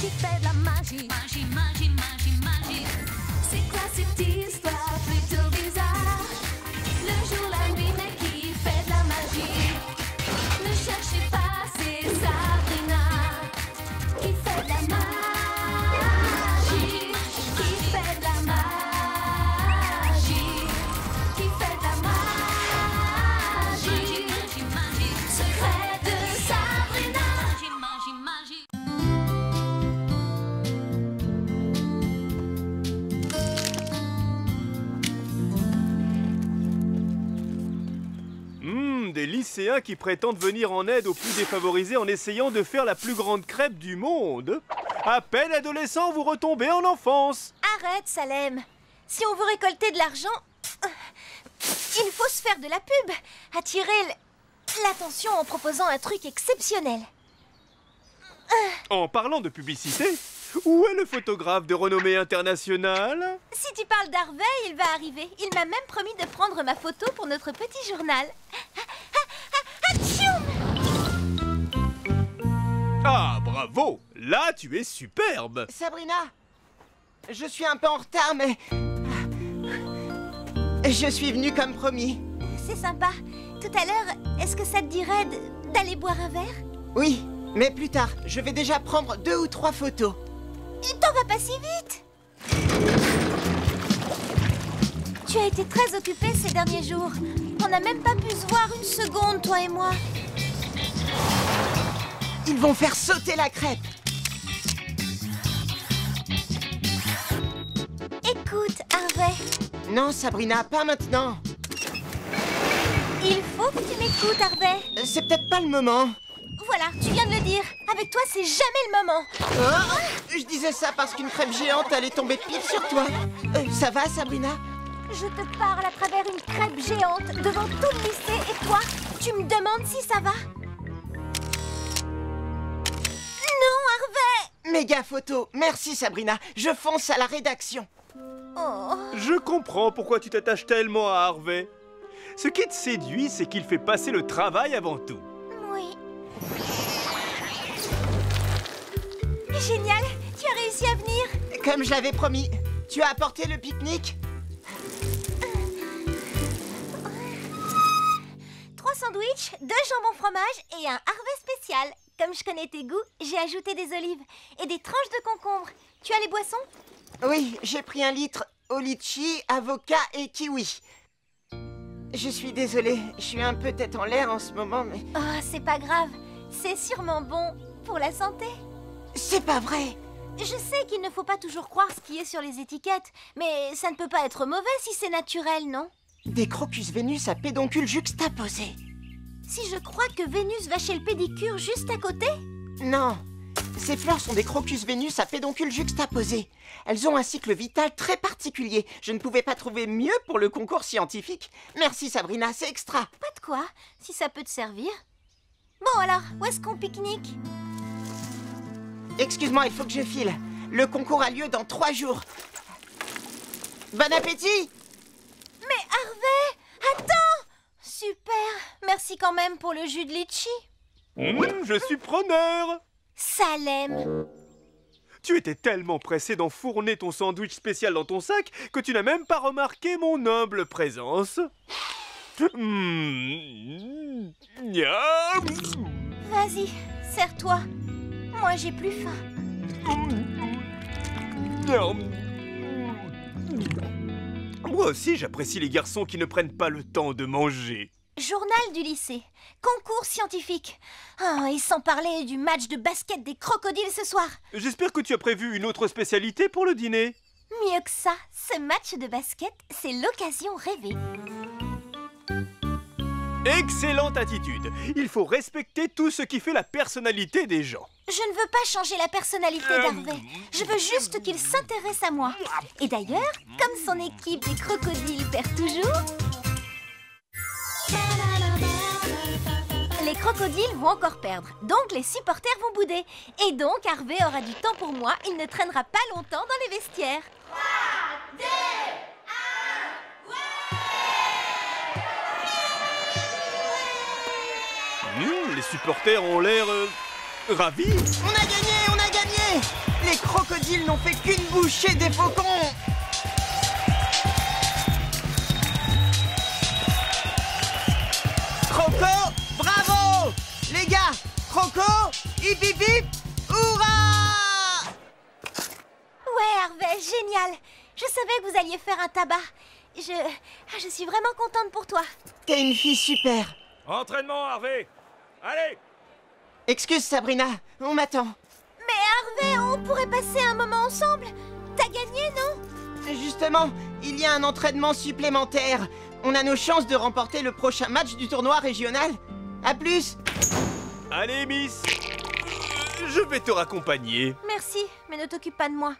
qui fait de la magie. Magie, magie, magie, magie. C'est quoi cette histoire plutôt bizarre? Le jour, la nuit, mais qui fait de la magie? Ne cherchez pas, c'est Sabrina qui fait de la magie. Qui fait de la magie. Qui fait de la magie. Magie, magie, secret de Sabrina. Magie, magie, magie. Des lycéens qui prétendent venir en aide aux plus défavorisés en essayant de faire la plus grande crêpe du monde. À peine adolescent, vous retombez en enfance. Arrête, Salem. Si on veut récolter de l'argent, il faut se faire de la pub. Attirer l'attention en proposant un truc exceptionnel. En parlant de publicité, où est le photographe de renommée internationale? Si tu parles d'Harvey, il va arriver. Il m'a même promis de prendre ma photo pour notre petit journal. Atchoum! Ah, bravo! Là, tu es superbe! Sabrina, je suis un peu en retard, mais... je suis venue comme promis. C'est sympa. Tout à l'heure, est-ce que ça te dirait d'aller boire un verre? Oui, mais plus tard. Je vais déjà prendre 2 ou 3 photos. T'en vas pas si vite. Tu as été très occupée ces derniers jours. On n'a même pas pu se voir une seconde, toi et moi. Ils vont faire sauter la crêpe. Écoute, Harvey. Non, Sabrina, pas maintenant. Il faut que tu m'écoutes, Harvey. C'est peut-être pas le moment. Voilà, tu viens de le dire. Avec toi, c'est jamais le moment. Oh, je disais ça parce qu'une crêpe géante allait tomber pile sur toi. Ça va, Sabrina? Je te parle à travers une crêpe géante devant tout le lycée et toi, tu me demandes si ça va? Non, Harvey! Méga photo. Merci, Sabrina. Je fonce à la rédaction. Oh. Je comprends pourquoi tu t'attaches tellement à Harvey. Ce qui te séduit, c'est qu'il fait passer le travail avant tout. Oui. Génial! Tu as réussi à venir! Comme je l'avais promis. Tu as apporté le pique-nique? 3 sandwichs, 2 jambons fromage et un Harvey spécial. Comme je connais tes goûts, j'ai ajouté des olives et des tranches de concombre. Tu as les boissons? Oui, j'ai pris 1 litre au litchi, avocat et kiwi. Je suis désolée, je suis un peu tête en l'air en ce moment, mais... Oh, c'est pas grave. C'est sûrement bon pour la santé. C'est pas vrai! Je sais qu'il ne faut pas toujours croire ce qui est sur les étiquettes, mais ça ne peut pas être mauvais si c'est naturel, non? Des crocus Vénus à pédoncule juxtaposé. Si je crois que Vénus va chez le pédicure juste à côté? Non, ces fleurs sont des crocus Vénus à pédoncule juxtaposé. Elles ont un cycle vital très particulier. Je ne pouvais pas trouver mieux pour le concours scientifique. Merci Sabrina, c'est extra. Pas de quoi, si ça peut te servir. Bon alors, où est-ce qu'on pique-nique? Excuse-moi, il faut que je file. Le concours a lieu dans 3 jours. Bon appétit! Mais Harvey, attends! Super, merci quand même pour le jus de litchi. Je suis preneur! Salem. Tu étais tellement pressé d'enfourner ton sandwich spécial dans ton sac que tu n'as même pas remarqué mon humble présence. Miam. Vas-y, serre-toi. Moi, j'ai plus faim. Moi aussi, j'apprécie les garçons qui ne prennent pas le temps de manger. Journal du lycée. Concours scientifique. Oh, et sans parler du match de basket des crocodiles ce soir. J'espère que tu as prévu une autre spécialité pour le dîner. Mieux que ça, ce match de basket, c'est l'occasion rêvée. Excellente attitude. Il faut respecter tout ce qui fait la personnalité des gens. Je ne veux pas changer la personnalité d'Harvey. Je veux juste qu'il s'intéresse à moi. Et d'ailleurs, comme son équipe des crocodiles perd toujours, les crocodiles vont encore perdre. Donc les supporters vont bouder. Et donc Harvey aura du temps pour moi. Il ne traînera pas longtemps dans les vestiaires. 3, 2, 1, Les supporters ont l'air Ravi? On a gagné, on a gagné! Les crocodiles n'ont fait qu'une bouchée des faucons! Croco, bravo! Les gars, Croco, hip hip hip, hurrah! Ouais, Harvey, génial. Je savais que vous alliez faire un tabac. Je suis vraiment contente pour toi. T'es une fille super. Entraînement, Harvey! Allez! Excuse Sabrina, on m'attend. Mais Harvey, on pourrait passer un moment ensemble. T'as gagné, non? Justement, il y a un entraînement supplémentaire. On a nos chances de remporter le prochain match du tournoi régional. À plus! Allez, Miss! Je vais te raccompagner. Merci, mais ne t'occupe pas de moi.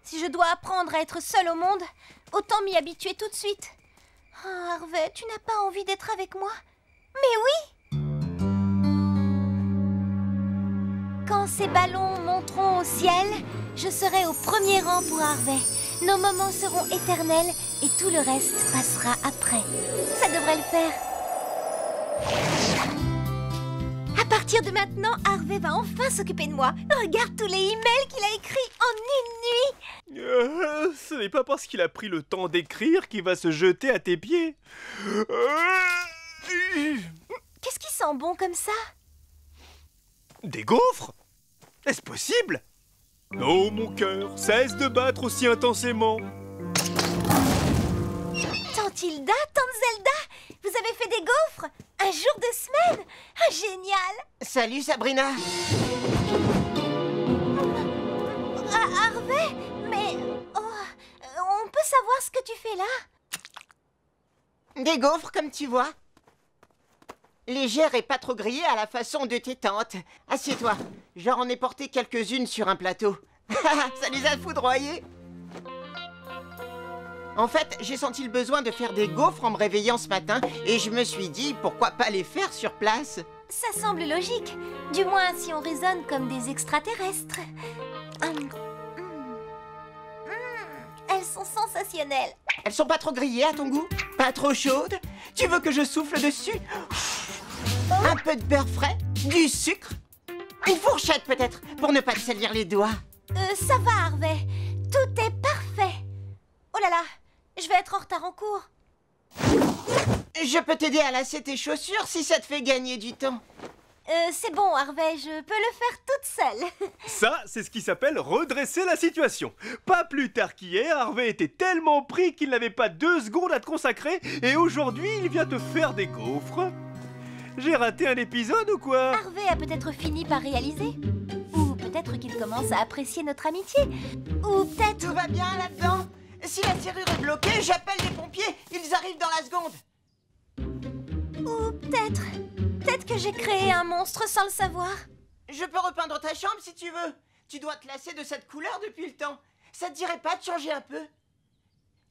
Si je dois apprendre à être seule au monde, autant m'y habituer tout de suite. Oh, Harvey, tu n'as pas envie d'être avec moi? Mais oui! Quand ces ballons monteront au ciel, je serai au premier rang pour Harvey. Nos moments seront éternels et tout le reste passera après. Ça devrait le faire. À partir de maintenant, Harvey va enfin s'occuper de moi. Regarde tous les emails qu'il a écrits en une nuit. Ce n'est pas parce qu'il a pris le temps d'écrire qu'il va se jeter à tes pieds. Qu'est-ce qui sent bon comme ça? Des gaufres? Est-ce possible? Oh mon cœur, cesse de battre aussi intensément. Tante Hilda, Tante Zelda, vous avez fait des gaufres? Un jour de semaine? Ah, génial! Salut Sabrina. Ah, Harvey, mais... Oh, on peut savoir ce que tu fais là? Des gaufres comme tu vois. Légère et pas trop grillée à la façon de tes tantes. Assieds-toi, j'en ai porté quelques-unes sur un plateau. Ça les a foudroyés. En fait, j'ai senti le besoin de faire des gaufres en me réveillant ce matin et je me suis dit, pourquoi pas les faire sur place? Ça semble logique, du moins si on raisonne comme des extraterrestres. Elles sont sensationnelles. Elles sont pas trop grillées à ton goût? Pas trop chaudes? Tu veux que je souffle dessus? Un peu de beurre frais? Du sucre? Une fourchette peut-être, pour ne pas te salir les doigts. Ça va, Harvey. Tout est parfait. Oh là là, je vais être en retard en cours. Je peux t'aider à lasser tes chaussures si ça te fait gagner du temps. C'est bon, Harvey, je peux le faire toute seule. Ça, c'est ce qui s'appelle redresser la situation. Pas plus tard qu'hier, Harvey était tellement pris qu'il n'avait pas 2 secondes à te consacrer et aujourd'hui, il vient te faire des gaufres. J'ai raté un épisode ou quoi? Harvey a peut-être fini par réaliser. Ou peut-être qu'il commence à apprécier notre amitié. Ou peut-être... Tout va bien là-dedans? Si la serrure est bloquée, j'appelle les pompiers. Ils arrivent dans la seconde. Ou peut-être... Peut-être que j'ai créé un monstre sans le savoir. Je peux repeindre ta chambre si tu veux. Tu dois te lasser de cette couleur depuis le temps. Ça te dirait pas de changer un peu?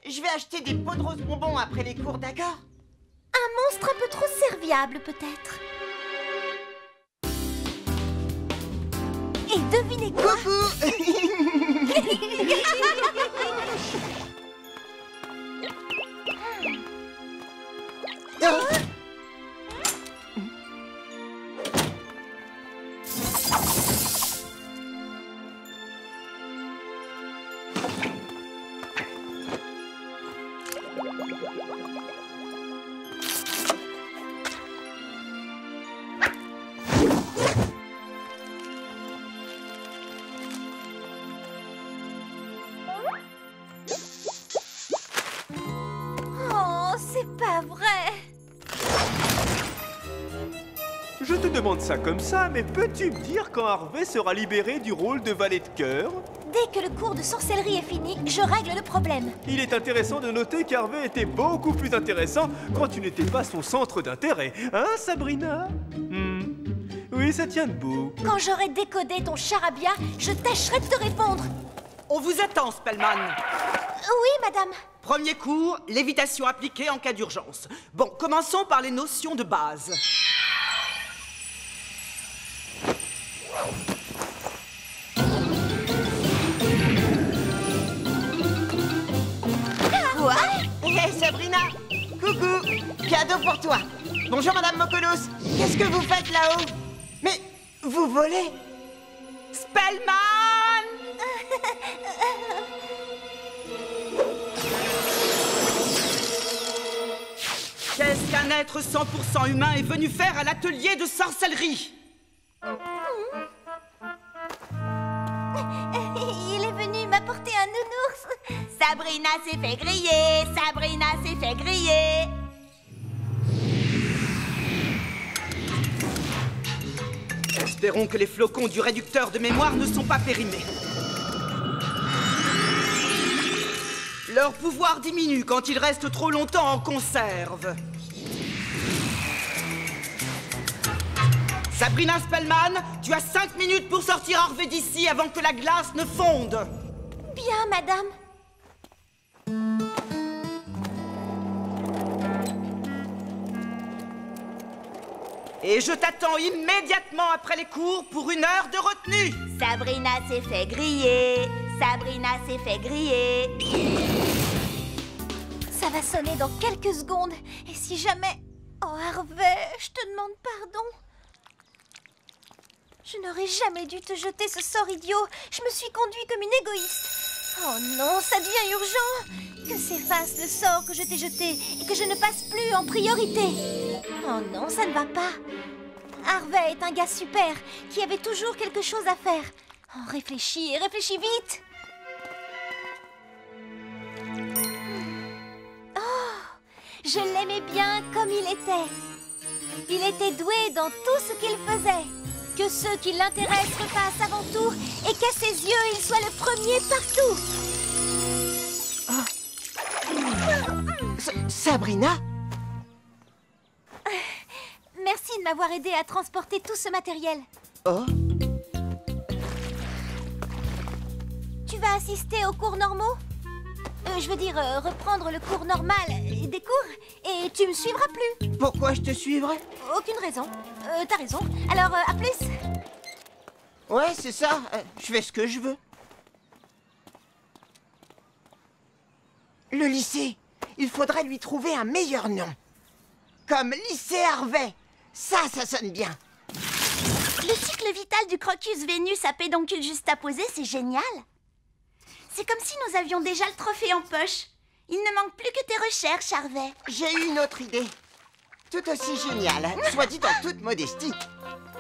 Je vais acheter des pots de rose bonbons après les cours, d'accord? Un monstre un peu trop serviable, peut-être. Et devinez quoi? Oh, c'est pas vrai. Je te demande ça comme ça, mais peux-tu me dire quand Harvey sera libéré du rôle de valet de cœur? Dès que le cours de sorcellerie est fini, je règle le problème. Il est intéressant de noter qu'Harvey était beaucoup plus intéressant quand tu n'étais pas son centre d'intérêt. Hein, Sabrina? Oui, ça tient debout. Quand j'aurai décodé ton charabia, je tâcherai de te répondre. On vous attend, Spellman. Oui, madame. Premier cours, lévitation appliquée en cas d'urgence. Bon, commençons par les notions de base. Quoi? Hé, Sabrina! Coucou! Cadeau pour toi! Bonjour, Madame Mokolos! Qu'est-ce que vous faites là-haut? Mais vous volez? Spellman! Qu'est-ce qu'un être 100% humain est venu faire à l'atelier de sorcellerie? Il est venu m'apporter un nounours. Sabrina s'est fait griller, Sabrina s'est fait griller. Espérons que les flocons du réducteur de mémoire ne sont pas périmés. Leur pouvoir diminue quand ils restent trop longtemps en conserve. Sabrina Spellman, tu as 5 minutes pour sortir Harvey d'ici avant que la glace ne fonde. Bien, madame. Et je t'attends immédiatement après les cours pour 1 heure de retenue. Sabrina s'est fait griller, Sabrina s'est fait griller. Ça va sonner dans quelques secondes. Et si jamais... Oh, Harvey, je te demande pardon. Je n'aurais jamais dû te jeter ce sort idiot. Je me suis conduit comme une égoïste. Oh non, ça devient urgent. Que s'efface le sort que je t'ai jeté et que je ne passe plus en priorité. Oh non, ça ne va pas. Harvey est un gars super qui avait toujours quelque chose à faire. Oh, réfléchis, réfléchis vite. Oh, je l'aimais bien comme il était. Il était doué dans tout ce qu'il faisait. Que ceux qui l'intéressent repassent avant tout et qu'à ses yeux, il soit le premier partout. Sabrina? Merci de m'avoir aidé à transporter tout ce matériel. Oh? Tu vas assister aux cours normaux? Je veux dire, reprendre le cours normal des cours et tu me suivras plus. Pourquoi je te suivrais? Aucune raison. T'as raison. Alors, à plus. Ouais, c'est ça. Je fais ce que je veux. Le lycée. Il faudrait lui trouver un meilleur nom. Comme lycée Harvey. Ça sonne bien. Le cycle vital du Crocus Vénus à pédoncule juxtaposé, c'est génial. C'est comme si nous avions déjà le trophée en poche. Il ne manque plus que tes recherches, Harvey. J'ai eu une autre idée. Tout aussi géniale, soit dit en toute modestie.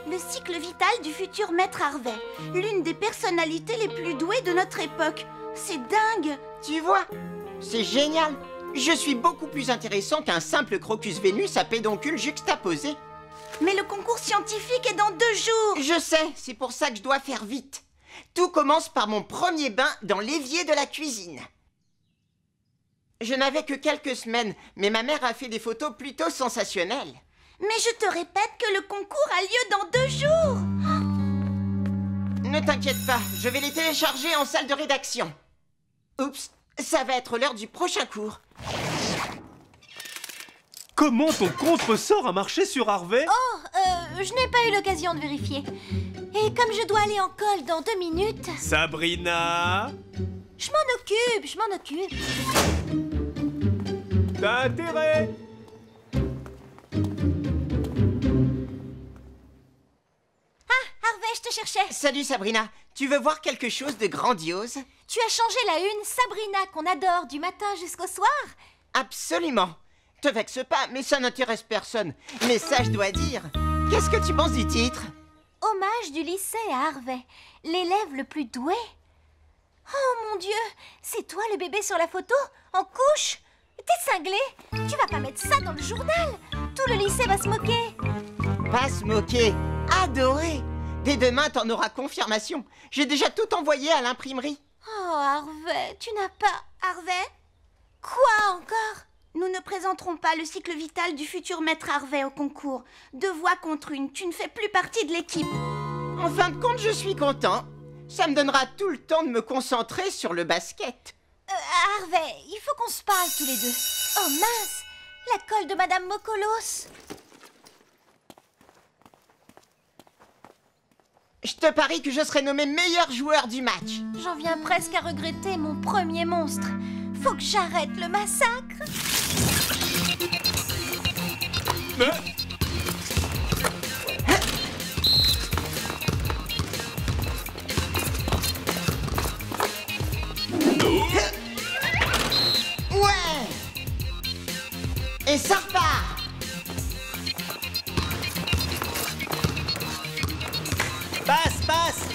Le cycle vital du futur maître Harvey. L'une des personnalités les plus douées de notre époque. C'est dingue. Tu vois? C'est génial. Je suis beaucoup plus intéressant qu'un simple Crocus Vénus à pédoncule juxtaposé. Mais le concours scientifique est dans 2 jours. Je sais, c'est pour ça que je dois faire vite. Tout commence par mon premier bain dans l'évier de la cuisine. Je n'avais que quelques semaines, mais ma mère a fait des photos plutôt sensationnelles. Mais je te répète que le concours a lieu dans 2 jours. Ne t'inquiète pas, je vais les télécharger en salle de rédaction. Oups, ça va être l'heure du prochain cours. Comment ton contre-sort a marché sur Harvey? Oh, je n'ai pas eu l'occasion de vérifier. Et comme je dois aller en colle dans 2 minutes... Sabrina! Je m'en occupe. T'as intérêt! Ah, Harvey, je te cherchais. Salut Sabrina, tu veux voir quelque chose de grandiose? Tu as changé la une Sabrina qu'on adore du matin jusqu'au soir? Absolument. Te vexe pas, mais ça n'intéresse personne. Mais ça, je dois dire. Qu'est-ce que tu penses du titre? Hommage du lycée à Harvey, l'élève le plus doué. Oh mon Dieu, c'est toi le bébé sur la photo? En couche? T'es cinglé? Tu vas pas mettre ça dans le journal? Tout le lycée va se moquer. Pas se moquer, adorer. Dès demain, t'en auras confirmation. J'ai déjà tout envoyé à l'imprimerie. Oh Harvey, tu n'as pas... Harvey? Quoi encore? Nous ne présenterons pas le cycle vital du futur maître Harvey au concours. 2 voix contre 1, tu ne fais plus partie de l'équipe. En fin de compte, je suis content. Ça me donnera tout le temps de me concentrer sur le basket. Harvey, il faut qu'on se parle tous les 2. Oh mince, la colle de Madame Mokolos. Je te parie que je serai nommé meilleur joueur du match. J'en viens presque à regretter mon premier monstre. Faut que j'arrête le massacre. se passe?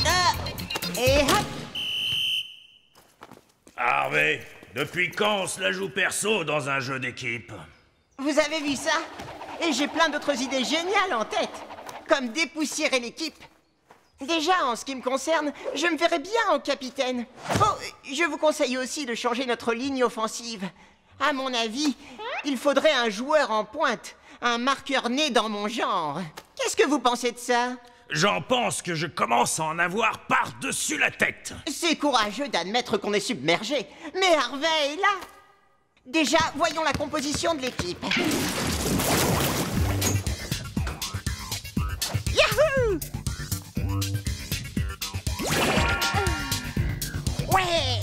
Ah! Et hop! Harvey, depuis quand on se la joue perso dans un jeu d'équipe? Vous avez vu ça? Et j'ai plein d'autres idées géniales en tête, comme dépoussiérer l'équipe. Déjà, en ce qui me concerne, je me verrais bien en capitaine. Oh, je vous conseille aussi de changer notre ligne offensive. À mon avis, il faudrait un joueur en pointe, un marqueur né dans mon genre. Qu'est-ce que vous pensez de ça? J'en pense que je commence à en avoir par-dessus la tête. C'est courageux d'admettre qu'on est submergé, mais Harvey est là. Déjà, voyons la composition de l'équipe. Yahoo! Ouais!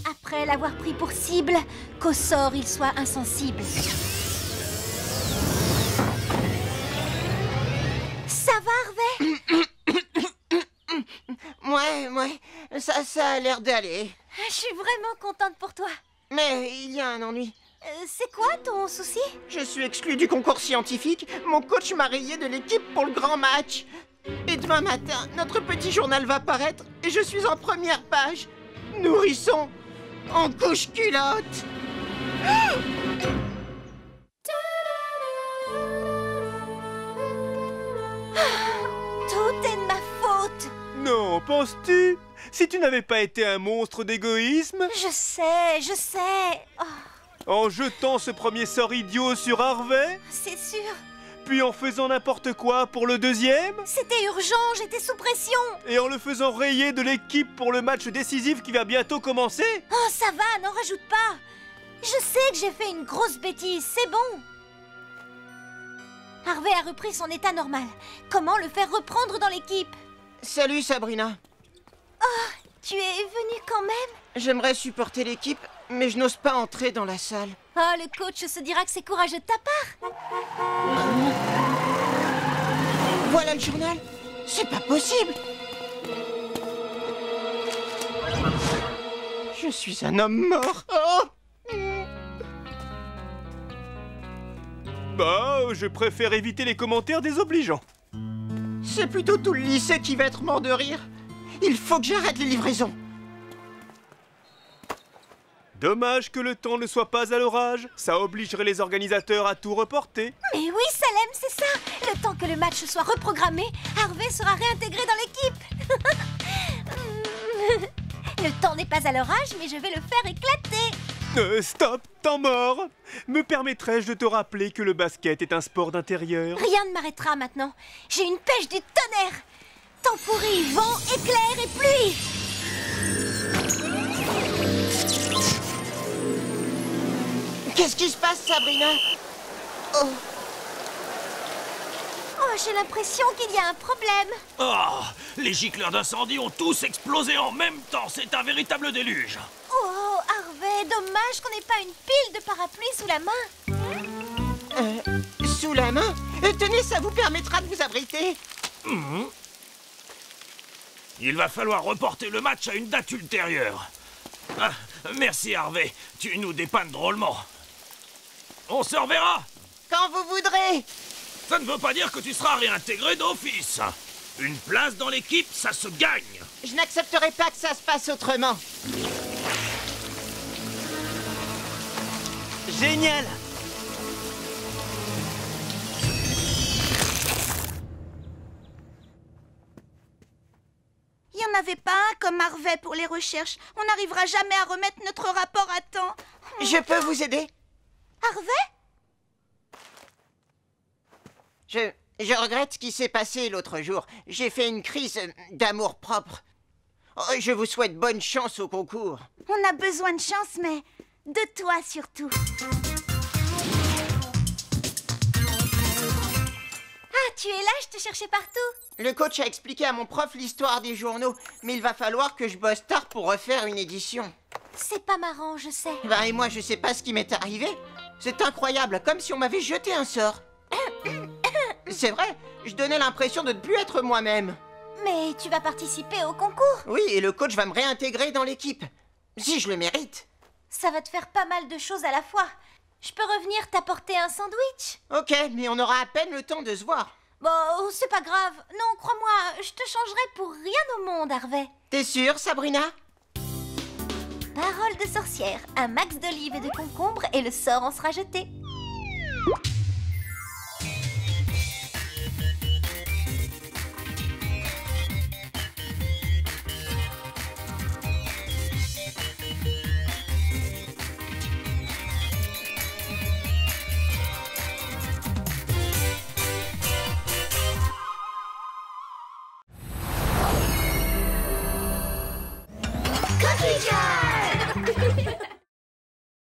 Après l'avoir pris pour cible, qu'au sort il soit insensible. Ça va, Harvey? Ouais, ça a l'air d'aller. Je suis vraiment contente pour toi. Mais il y a un ennui. C'est quoi ton souci? Je suis exclu du concours scientifique. Mon coach m'a rayé de l'équipe pour le grand match. Et demain matin, notre petit journal va paraître et je suis en première page. Nourrisson en couche culotte. Tout est de ma faute. Non, penses-tu? Si tu n'avais pas été un monstre d'égoïsme, Je sais. Oh, en jetant ce premier sort idiot sur Harvey, c'est sûr. puis en faisant n'importe quoi pour le deuxième, C'était urgent, j'étais sous pression. et en le faisant rayer de l'équipe pour le match décisif qui va bientôt commencer? Oh, ça va, n'en rajoute pas. Je sais que j'ai fait une grosse bêtise, c'est bon. Harvey a repris son état normal. Comment le faire reprendre dans l'équipe? Salut Sabrina. Tu es venue quand même? J'aimerais supporter l'équipe, mais je n'ose pas entrer dans la salle. Oh, le coach se dira que c'est courageux de ta part. Voilà le journal. C'est pas possible. Je suis un homme mort. Oh! Bah, je préfère éviter les commentaires désobligeants. C'est plutôt tout le lycée qui va être mort de rire. Il faut que j'arrête les livraisons. Dommage que le temps ne soit pas à l'orage. Ça obligerait les organisateurs à tout reporter. Mais oui, Salem, c'est ça. Le temps que le match soit reprogrammé, Harvey sera réintégré dans l'équipe. Le temps n'est pas à l'orage, mais je vais le faire éclater. Stop, temps mort. Me permettrais-je de te rappeler que le basket est un sport d'intérieur? Rien ne m'arrêtera maintenant. J'ai une pêche du tonnerre. Temps pourri, vent, éclair et pluie. Qu'est-ce qui se passe, Sabrina? Oh, Oh, j'ai l'impression qu'il y a un problème. Oh, les gicleurs d'incendie ont tous explosé en même temps. C'est un véritable déluge. Oh, Harvey, dommage qu'on n'ait pas une pile de parapluies sous la main. sous la main? Tenez, ça vous permettra de vous abriter. Il va falloir reporter le match à une date ultérieure. Ah, merci Harvey, tu nous dépannes drôlement. On se reverra. Quand vous voudrez. Ça ne veut pas dire que tu seras réintégré d'office. Une place dans l'équipe, ça se gagne. Je n'accepterai pas que ça se passe autrement. Génial! Il n'y en avait pas un comme Harvey pour les recherches. On n'arrivera jamais à remettre notre rapport à temps. Je peux vous aider? Harvey? Je regrette ce qui s'est passé l'autre jour. J'ai fait une crise d'amour-propre. Oh, je vous souhaite bonne chance au concours. On a besoin de chance, mais de toi surtout. Ah, tu es là, je te cherchais partout. Le coach a expliqué à mon prof l'histoire des journaux, mais il va falloir que je bosse tard pour refaire une édition. C'est pas marrant, je sais. Ben, et moi, je sais pas ce qui m'est arrivé. C'est incroyable, comme si on m'avait jeté un sort. C'est vrai, je donnais l'impression de ne plus être moi-même. Mais tu vas participer au concours. Oui, et le coach va me réintégrer dans l'équipe. Si je le mérite. Ça va te faire pas mal de choses à la fois. Je peux revenir t'apporter un sandwich? Ok, mais on aura à peine le temps de se voir. Bon, c'est pas grave. Non, crois-moi, je te changerai pour rien au monde, Harvey. T'es sûre, Sabrina? Parole de sorcière, un max d'olives et de concombres et le sort en sera jeté.